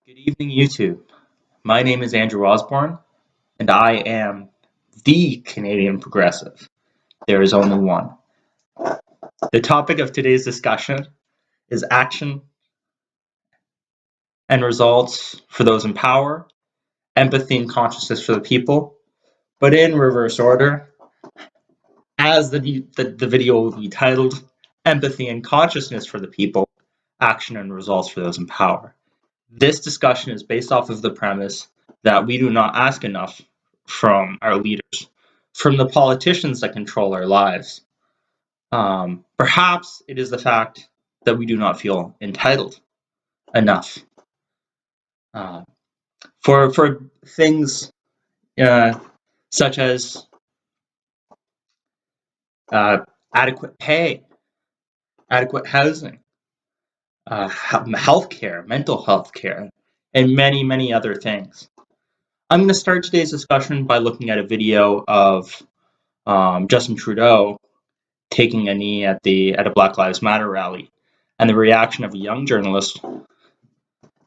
Good evening, YouTube. My name is Andrew Osborne, and I am the Canadian Progressive. There is only one. The topic of today's discussion is action and results for those in power, empathy and consciousness for the people, but in reverse order, as the video will be titled, Empathy and Consciousness for the People, Action and Results for Those in Power. This discussion is based off of the premise that we do not ask enough from our leaders, from the politicians that control our lives. Perhaps it is the fact that we do not feel entitled enough for things such as adequate pay, adequate housing, healthcare, mental health care, and many, many other things. I'm going to start today's discussion by looking at a video of Justin Trudeau taking a knee at a Black Lives Matter rally, and the reaction of a young journalist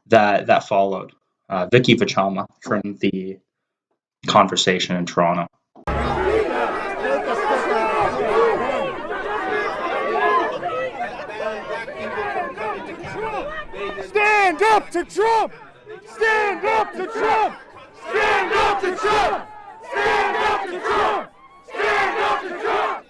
that followed, Vicky Vachama from the Conversation in Toronto. Stand up to Trump! Stand up to Trump! Stand up to Trump! Stand up to Trump! Stand up to Trump!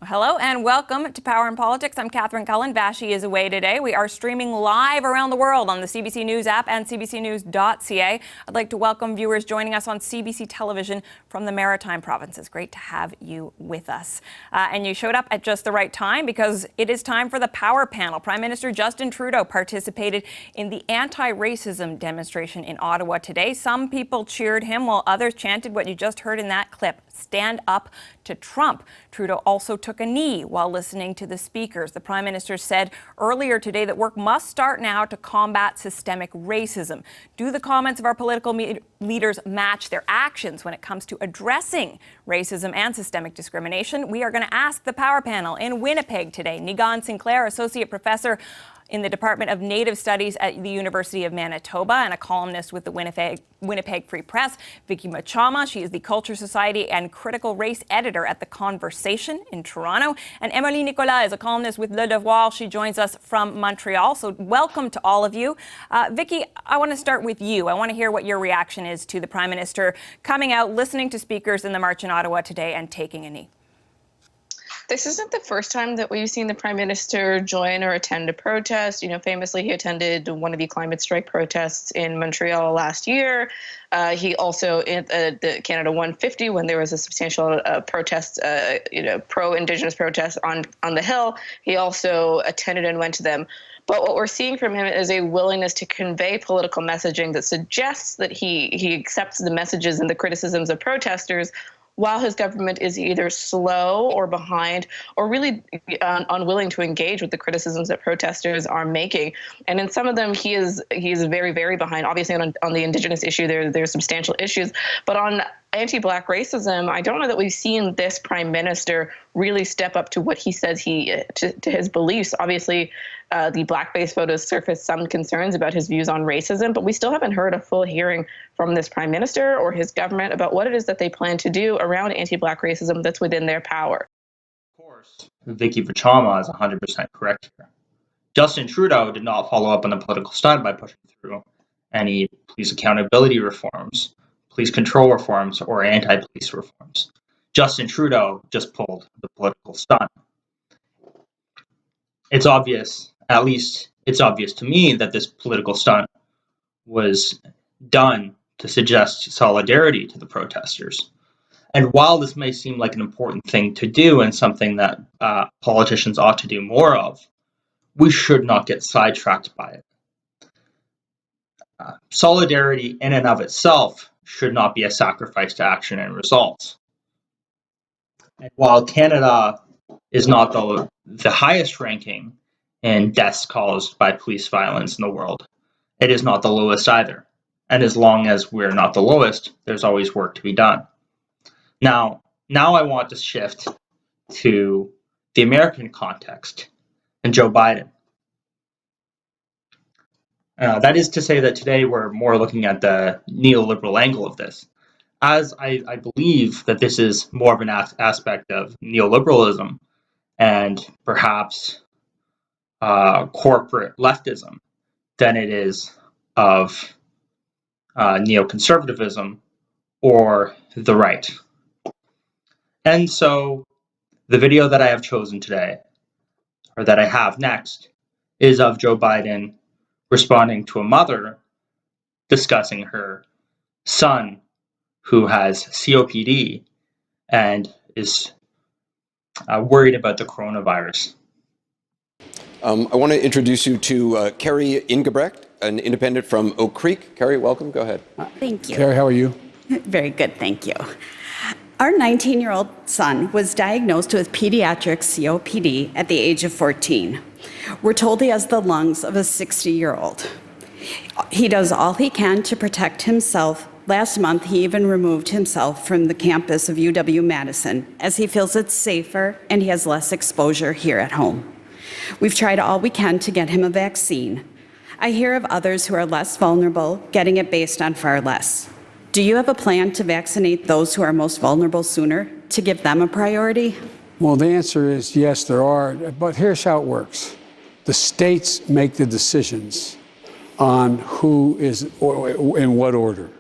Hello and welcome to Power and Politics. I'm Catherine Cullen. Vashi is away today. We are streaming live around the world on the CBC News app and cbcnews.ca. I'd like to welcome viewers joining us on CBC television from the Maritime provinces. Great to have you with us. And you showed up at just the right time because it is time for the Power Panel. Prime Minister Justin Trudeau participated in the anti-racism demonstration in Ottawa today. Some people cheered him while others chanted what you just heard in that clip: stand up to Trump. Trudeau also took a knee while listening to the speakers. The Prime Minister said earlier today that work must start now to combat systemic racism. Do the comments of our political leaders match their actions when it comes to addressing racism and systemic discrimination? We are going to ask the Power Panel in Winnipeg today. Nigan Sinclair, Associate Professor in the Department of Native Studies at the University of Manitoba and a columnist with the Winnipeg Free Press. Vicky Vachama, she is the Culture Society and Critical Race Editor at The Conversation in Toronto. And Emily Nicolas is a columnist with Le Devoir. She joins us from Montreal. So welcome to all of you. Vicky, I want to start with you. I want to hear what your reaction is to the Prime Minister coming out, listening to speakers in the march in Ottawa today and taking a knee. This isn't the first time that we've seen the Prime Minister join or attend a protest. Famously, he attended one of the climate strike protests in Montreal last year. He also, in the Canada 150, when there was a substantial protest, pro-Indigenous protest on the Hill, he also attended and went to them. But what we're seeing from him is a willingness to convey political messaging that suggests that he accepts the messages and the criticisms of protesters, while his government is either slow or behind or really unwilling to engage with the criticisms that protesters are making. And in some of them, he is very, very behind. Obviously, on the Indigenous issue, there's substantial issues. But on anti-Black racism, I don't know that we've seen this Prime Minister really step up to what he says to his beliefs. Obviously, the blackface photos surfaced some concerns about his views on racism, but we still haven't heard a full hearing from this Prime Minister or his government about what it is that they plan to do around anti-Black racism that's within their power. Of course, Vicky Vachama is 100% correct here. Justin Trudeau did not follow up on the political stunt by pushing through any police accountability reforms, police control reforms, or anti-police reforms. Justin Trudeau just pulled the political stunt. It's obvious, at least it's obvious to me, that this political stunt was done to suggest solidarity to the protesters. And while this may seem like an important thing to do and something that politicians ought to do more of, we should not get sidetracked by it. Solidarity in and of itself should not be a sacrifice to action and results. And while Canada is not the highest ranking in deaths caused by police violence in the world, it is not the lowest either. And as long as we're not the lowest, there's always work to be done. Now I want to shift to the American context and Joe Biden. That is to say that today we're more looking at the neoliberal angle of this, as I believe that this is more of an aspect of neoliberalism and perhaps corporate leftism than it is of neoconservatism or the right. And so the video that I have chosen today, or that I have next, is of Joe Biden responding to a mother discussing her son who has COPD and is worried about the coronavirus. I want to introduce you to Kerry Ingebrecht, an independent from Oak Creek. Kerry, welcome. Go ahead. Thank you. Kerry, how are you? Very good, thank you. Our 19-year-old son was diagnosed with pediatric COPD at the age of 14. We're told he has the lungs of a 60-year-old. He does all he can to protect himself. Last month, he even removed himself from the campus of UW-Madison as he feels it's safer and he has less exposure here at home. We've tried all we can to get him a vaccine. I hear of others who are less vulnerable getting it based on far less. Do you have a plan to vaccinate those who are most vulnerable sooner, to give them a priority? Well, the answer is yes, there are, but here's how it works. The states make the decisions on who is in what order.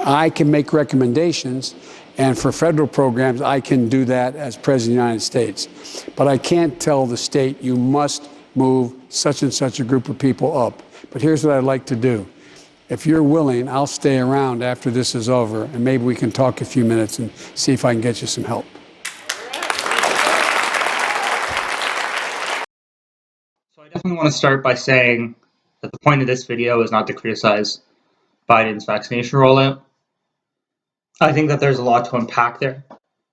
I can make recommendations, and for federal programs, I can do that as President of the United States. But I can't tell the state, you must move such and such a group of people up. But here's what I'd like to do. If you're willing, I'll stay around after this is over, and maybe we can talk a few minutes and see if I can get you some help. So I definitely want to start by saying that the point of this video is not to criticize Biden's vaccination rollout. I think that there's a lot to unpack there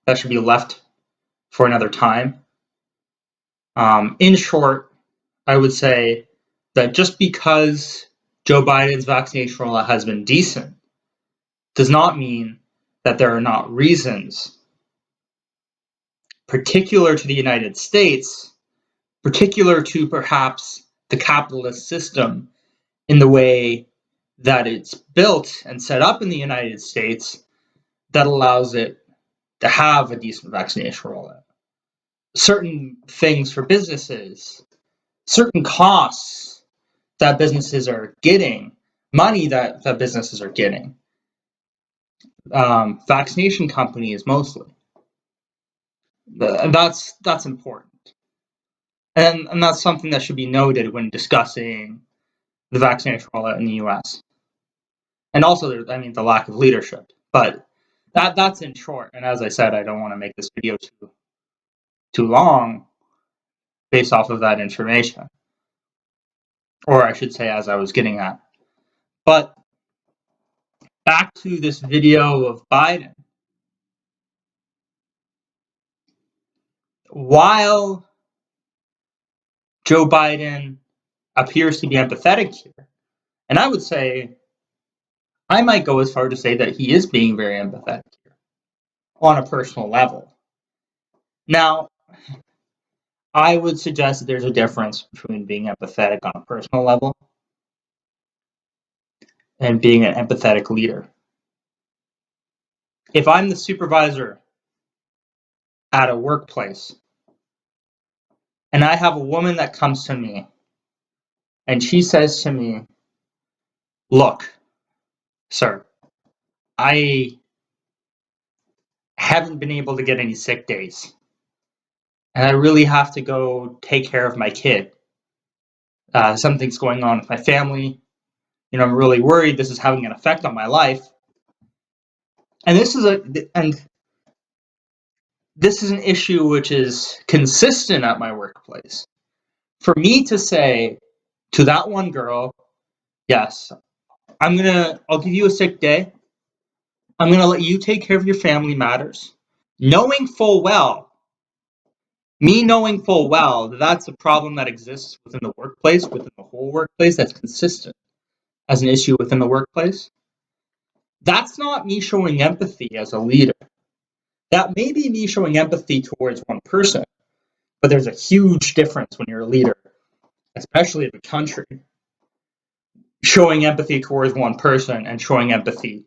that should be left for another time. In short, I would say that just because Joe Biden's vaccination rollout has been decent does not mean that there are not reasons, particular to the United States, particular to perhaps the capitalist system in the way that it's built and set up in the United States, that allows it to have a decent vaccination rollout. Certain things for businesses, certain costs that businesses are getting, money that businesses are getting, vaccination companies mostly. That's important. And that's something that should be noted when discussing the vaccination rollout in the US. And also, the lack of leadership. But that's in short. And as I said, I don't want to make this video too long based off of that information. Or I should say, as I was getting at. But back to this video of Biden. While Joe Biden appears to be empathetic here, and I would say, I might go as far to say that he is being very empathetic here on a personal level. Now, I would suggest that there's a difference between being empathetic on a personal level and being an empathetic leader. If I'm the supervisor at a workplace and I have a woman that comes to me and she says to me, "Look, sir, I haven't been able to get any sick days. And I really have to go take care of my kid. Something's going on with my family. I'm really worried this is having an effect on my life." And this is an issue which is consistent at my workplace. For me to say to that one girl, "Yes, I'll give you a sick day. I'm gonna let you take care of your family matters," knowing full well that that's a problem that exists within the workplace, within the whole workplace, that's consistent as an issue within the workplace. That's not me showing empathy as a leader. That may be me showing empathy towards one person, but there's a huge difference when you're a leader, especially of a country. showing empathy towards one person and showing empathy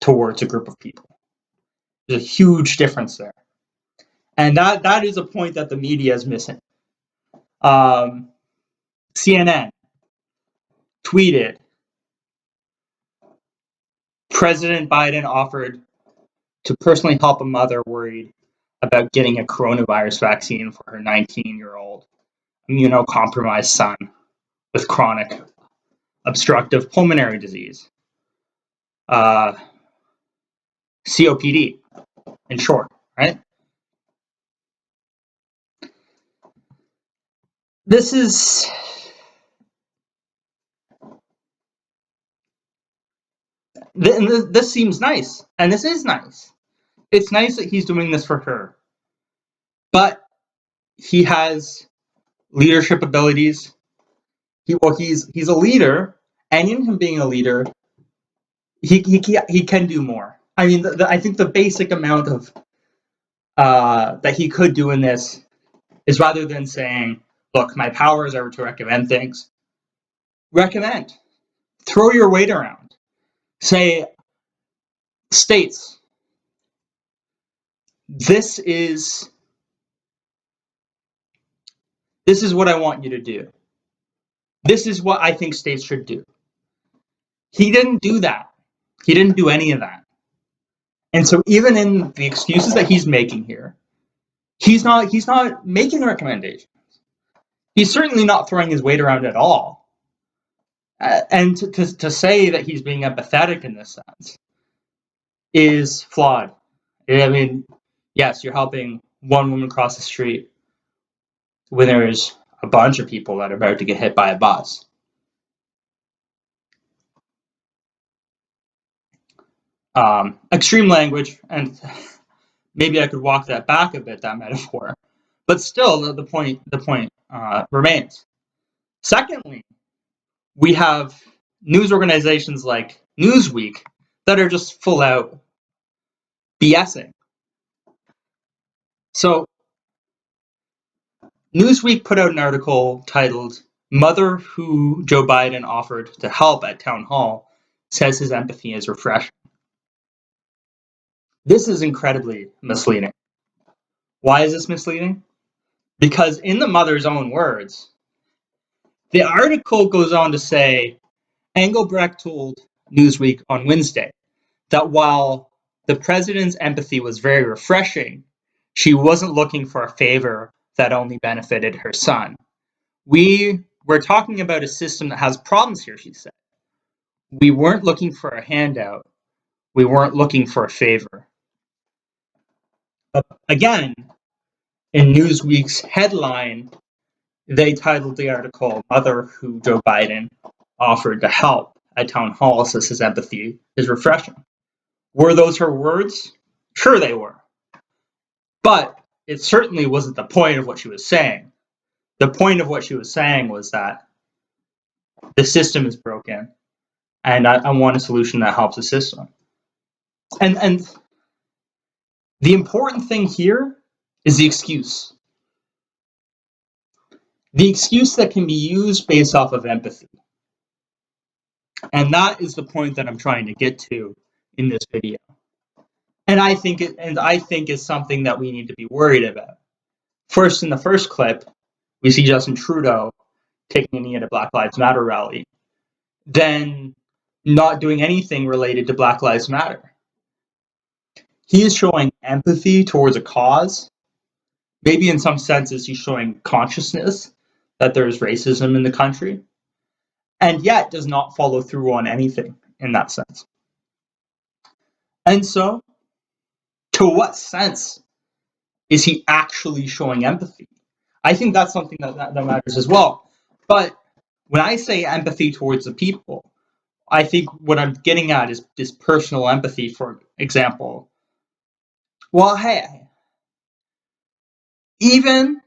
towards a group of people. There's a huge difference there. And that is a point that the media is missing. CNN tweeted, President Biden offered to personally help a mother worried about getting a coronavirus vaccine for her 19-year-old immunocompromised son with chronic obstructive pulmonary disease, COPD, in short, right? This seems nice, and this is nice. It's nice that he's doing this for her, but he has leadership abilities. He's a leader, and in him being a leader, he can do more. I mean, I think the basic amount of that he could do in this is, rather than saying, "Look, my powers are to recommend things," recommend, throw your weight around, say, states, this is what I want you to do. This is what I think states should do. He didn't do that. He didn't do any of that. And so even in the excuses that he's making here, he's not making recommendations. He's certainly not throwing his weight around at all. And to say that he's being empathetic in this sense is flawed. I mean, yes, you're helping one woman cross the street when there's a bunch of people that are about to get hit by a bus. Extreme language, and maybe I could walk that back a bit, that metaphor, but still the point remains. Secondly, we have news organizations like Newsweek that are just full out BSing. So Newsweek put out an article titled "Mother Who Joe Biden Offered to Help at Town Hall Says His Empathy is Refreshing." This is incredibly misleading. Why is this misleading? Because in the mother's own words, the article goes on to say, Engelbrecht told Newsweek on Wednesday that while the president's empathy was very refreshing, she wasn't looking for a favor that only benefited her son. We're talking about a system that has problems here, she said. We weren't looking for a handout. We weren't looking for a favor. But again, in Newsweek's headline, they titled the article, "Mother Who Joe Biden Offered to Help at Town Hall Says His Empathy is Refreshing." Were those her words? Sure they were. But it certainly wasn't the point of what she was saying. The point of what she was saying was that the system is broken, and I want a solution that helps the system. And the important thing here is the excuse. The excuse that can be used based off of empathy. And that is the point that I'm trying to get to in this video. And I think it's something that we need to be worried about. First, in the first clip, we see Justin Trudeau taking a knee at a Black Lives Matter rally, then not doing anything related to Black Lives Matter. He is showing empathy towards a cause. Maybe in some senses he's showing consciousness that there's racism in the country, and yet does not follow through on anything in that sense. And so, to what sense is he actually showing empathy? I think that's something that matters as well. But when I say empathy towards the people, I think what I'm getting at is this personal empathy. For example, well, hey, even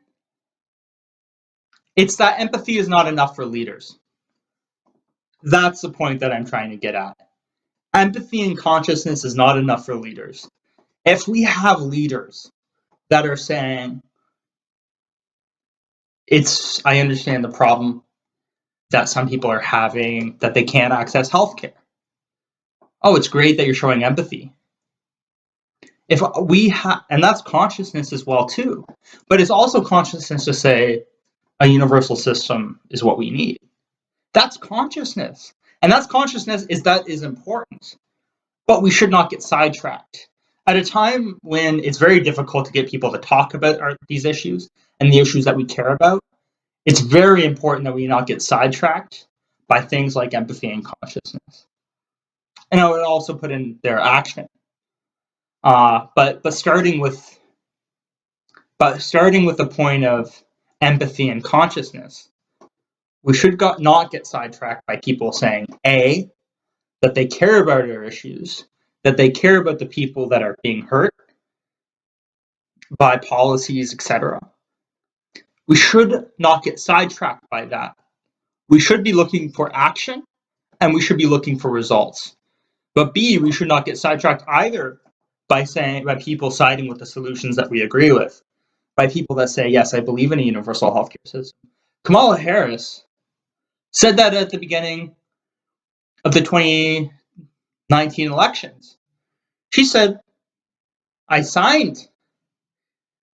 it's that empathy is not enough for leaders. That's the point that I'm trying to get at. Empathy and consciousness is not enough for leaders. If we have leaders that are saying, I understand the problem, that some people are having, that they can't access healthcare. Oh, it's great that you're showing empathy. If we and that's consciousness as well too, but it's also consciousness to say a universal system is what we need. That's consciousness, and that's consciousness that is important, but we should not get sidetracked. At a time when it's very difficult to get people to talk about these issues and the issues that we care about, it's very important that we not get sidetracked by things like empathy and consciousness. And I would also put in their action. But starting with the point of empathy and consciousness, we should not get sidetracked by people saying A, that they care about our issues, that they care about the people that are being hurt by policies, etc. We should not get sidetracked by that. We should be looking for action, and we should be looking for results. But B, we should not get sidetracked either by people siding with the solutions that we agree with, by people that say, yes, I believe in a universal healthcare system. Kamala Harris said that at the beginning of the 2019 elections. She said, I signed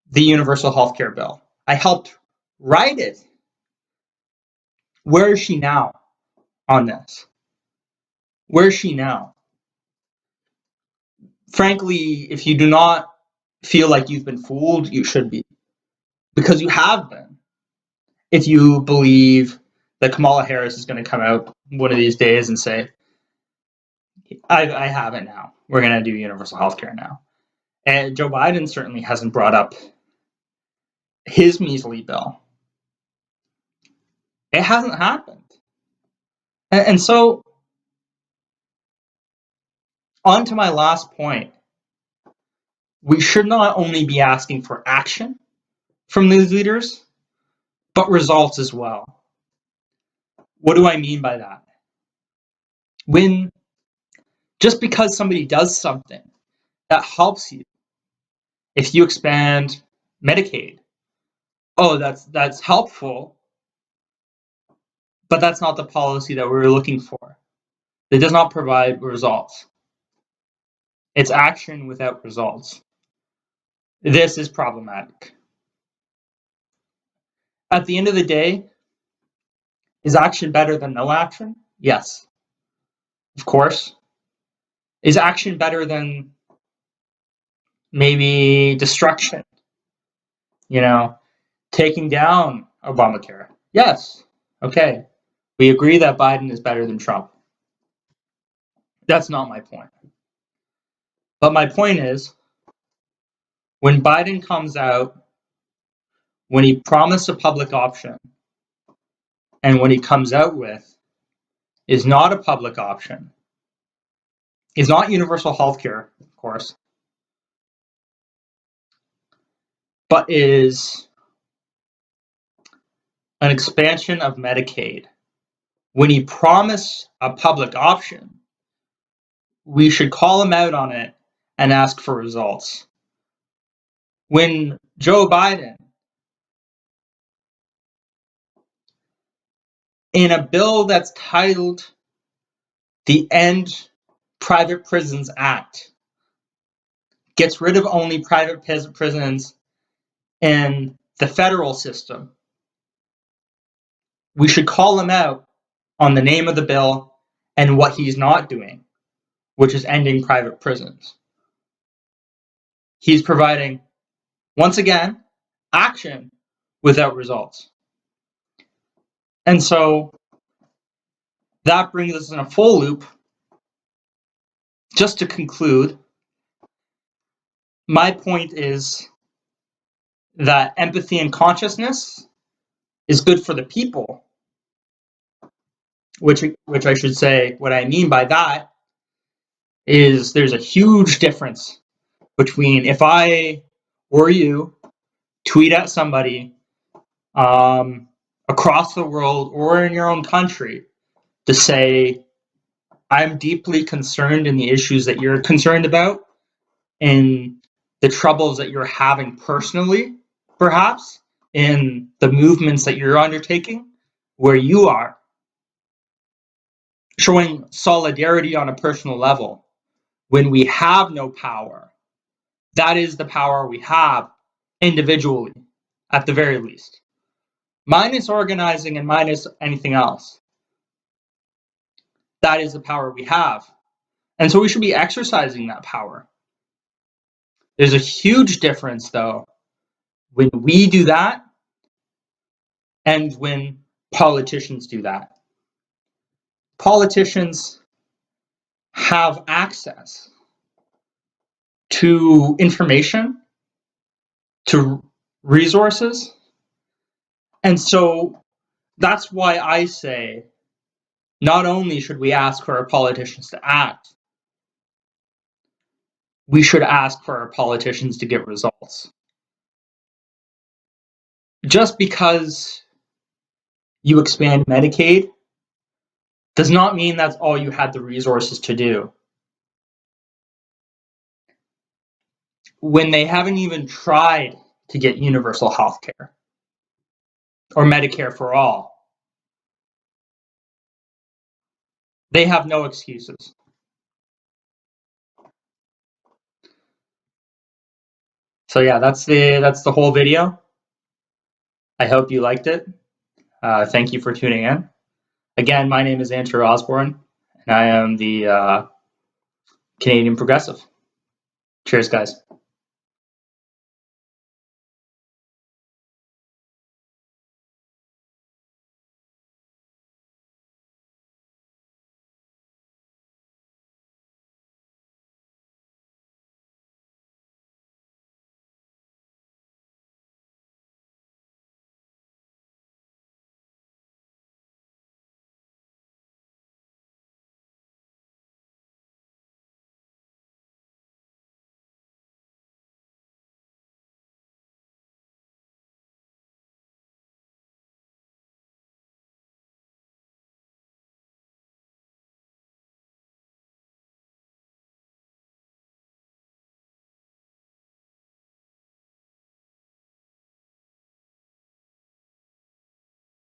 the universal healthcare bill. I helped write it. Where is she now on this? Where is she now? Frankly, if you do not feel like you've been fooled, you should be, because you have been. If you believe that Kamala Harris is going to come out one of these days and say, I have it now. We're going to do universal healthcare now. And Joe Biden certainly hasn't brought up his measly bill. It hasn't happened. And so, on to my last point, we should not only be asking for action from these leaders, but results as well. What do I mean by that? Just because somebody does something that helps you, if you expand Medicaid, oh, that's helpful, but that's not the policy that we're looking for. It does not provide results. It's action without results. This is problematic. At the end of the day, is action better than no action? Yes, of course. Is action better than maybe destruction? Taking down Obamacare? Yes. Okay. We agree that Biden is better than Trump. That's not my point. But my point is, when Biden comes out, when he promised a public option, and what he comes out with is not a public option, is not universal healthcare, of course, but is an expansion of Medicaid. When he promised a public option, we should call him out on it and ask for results. When Joe Biden, in a bill that's titled the End Private Prisons Act, gets rid of only private prisons in the federal system, we should call him out on the name of the bill and what he's not doing, which is ending private prisons. He's providing, once again, action without results. And so that brings us in a full loop. Just to conclude, my point is that empathy and consciousness is good for the people, which I should say, what I mean by that is there's a huge difference between if I or you tweet at somebody across the world or in your own country to say, I'm deeply concerned in the issues that you're concerned about and the troubles that you're having personally, perhaps, in the movements that you're undertaking, where you are. showing solidarity on a personal level when we have no power. That is the power we have individually, at the very least. Minus organizing and minus anything else. That is the power we have. And so we should be exercising that power. There's a huge difference, though, when we do that and when politicians do that. Politicians have access to information, to resources, and so that's why I say not only should we ask for our politicians to act, we should ask for our politicians to get results. Just because you expand Medicaid does not mean that's all you had the resources to do. When they haven't even tried to get universal health care or Medicare for all, they have no excuses. So yeah, that's the whole video. I hope you liked it. Thank you for tuning in. Again, my name is Andrew Osborne, and I am the Canadian Progressive. Cheers, guys.